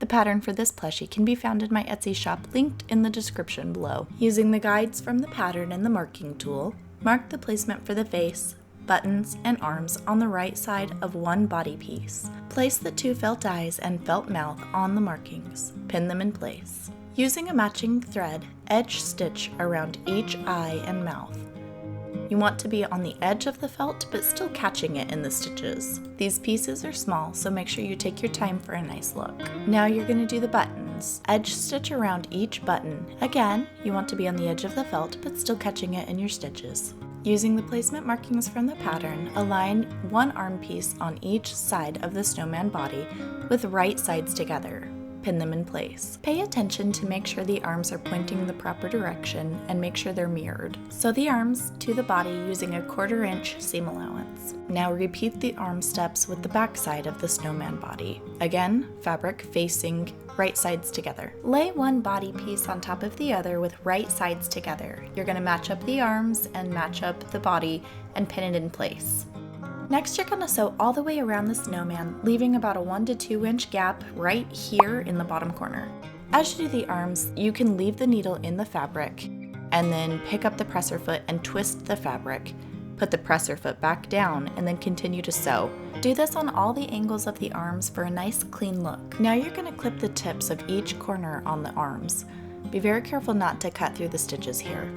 pattern for this plushie can be found in my Etsy shop linked in the description below. Using the guides from the pattern and the marking tool, mark the placement for the face, buttons, and arms on the right side of one body piece. Place the 2 felt eyes and felt mouth on the markings. Pin them in place. Using a matching thread, edge stitch around each eye and mouth. You want to be on the edge of the felt, but still catching it in the stitches. These pieces are small, so make sure you take your time for a nice look. Now you're going to do the buttons. Edge stitch around each button. Again, you want to be on the edge of the felt, but still catching it in your stitches. Using the placement markings from the pattern, align one arm piece on each side of the snowman body with right sides together. Pin them in place. Pay attention to make sure the arms are pointing the proper direction and make sure they're mirrored. Sew the arms to the body using a 1/4 inch seam allowance. Now repeat the arm steps with the back side of the snowman body. Again, fabric facing right sides together. Lay one body piece on top of the other with right sides together. You're going to match up the arms and match up the body and pin it in place. Next, you're going to sew all the way around the snowman, leaving about a 1 to 2 inch gap right here in the bottom corner. As you do the arms, you can leave the needle in the fabric and then pick up the presser foot and twist the fabric. Put the presser foot back down and then continue to sew. Do this on all the angles of the arms for a nice clean look. Now you're going to clip the tips of each corner on the arms. Be very careful not to cut through the stitches here.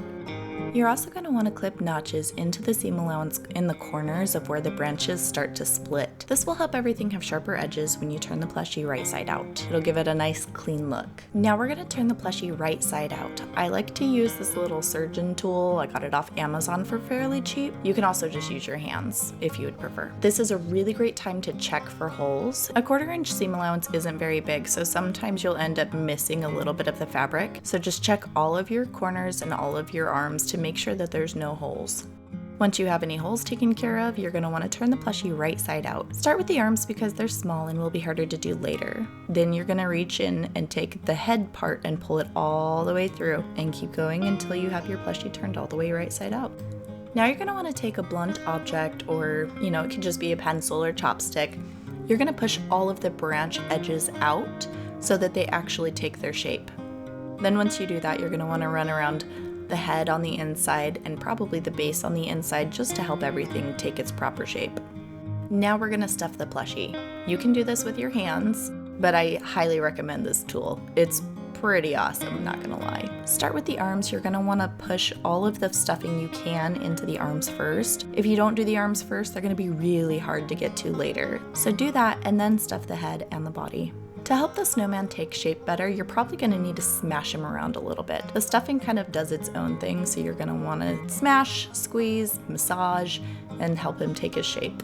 You're also going to want to clip notches into the seam allowance in the corners of where the branches start to split. This will help everything have sharper edges when you turn the plushie right side out. It'll give it a nice clean look. Now we're going to turn the plushie right side out. I like to use this little surgeon tool. I got it off Amazon for fairly cheap. You can also just use your hands if you would prefer. This is a really great time to check for holes. A 1/4 inch seam allowance isn't very big, so sometimes you'll end up missing a little bit of the fabric. So just check all of your corners and all of your arms to make sure that there's no holes. Once you have any holes taken care of, you're going to want to turn the plushie right side out. Start with the arms because they're small and will be harder to do later. Then you're going to reach in and take the head part and pull it all the way through and keep going until you have your plushie turned all the way right side out. Now you're going to want to take a blunt object, or it could just be a pencil or chopstick. You're going to push all of the branch edges out so that they actually take their shape. Then once you do that, you're going to want to run around the head on the inside and probably the base on the inside just to help everything take its proper shape. Now we're going to stuff the plushie. You can do this with your hands, but I highly recommend this tool. It's pretty awesome, not gonna lie. Start with the arms. You're gonna want to push all of the stuffing you can into the arms first. If you don't do the arms first, they're gonna be really hard to get to later. So do that and then stuff the head and the body. To help the snowman take shape better, you're probably going to need to smash him around a little bit. The stuffing kind of does its own thing, so you're going to want to smash, squeeze, massage, and help him take his shape.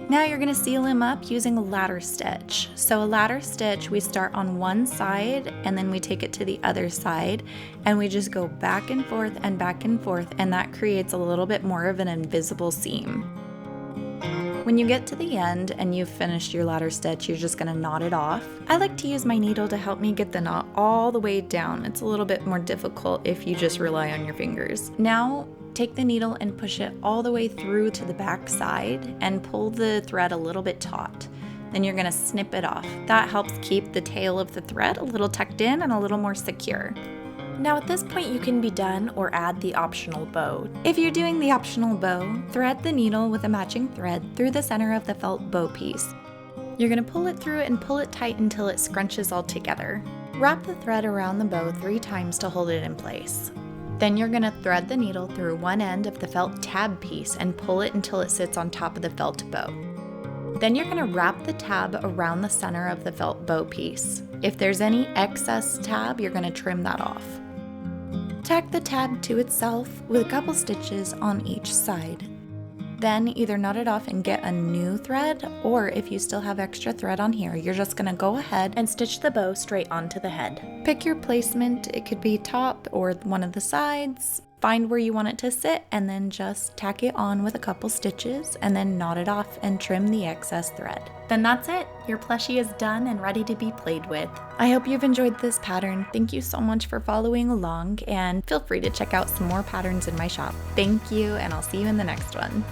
Now you're going to seal him up using a ladder stitch. So a ladder stitch, we start on one side and then we take it to the other side and we just go back and forth, and that creates a little bit more of an invisible seam. When you get to the end and you've finished your ladder stitch, you're just going to knot it off. I like to use my needle to help me get the knot all the way down. It's a little bit more difficult if you just rely on your fingers. Now, take the needle and push it all the way through to the back side and pull the thread a little bit taut. Then you're going to snip it off. That helps keep the tail of the thread a little tucked in and a little more secure. Now at this point you can be done or add the optional bow. If you're doing the optional bow, thread the needle with a matching thread through the center of the felt bow piece. You're going to pull it through and pull it tight until it scrunches all together. Wrap the thread around the bow 3 times to hold it in place. Then you're going to thread the needle through one end of the felt tab piece and pull it until it sits on top of the felt bow. Then you're going to wrap the tab around the center of the felt bow piece. If there's any excess tab, you're going to trim that off. Tack the tab to itself with a couple stitches on each side. Then either knot it off and get a new thread, or if you still have extra thread on here, you're just going to go ahead and stitch the bow straight onto the head. Pick your placement. It could be top or one of the sides. Find where you want it to sit and then just tack it on with a couple stitches and then knot it off and trim the excess thread. Then that's it. Your plushie is done and ready to be played with. I hope you've enjoyed this pattern. Thank you so much for following along, and feel free to check out some more patterns in my shop. Thank you, and I'll see you in the next one.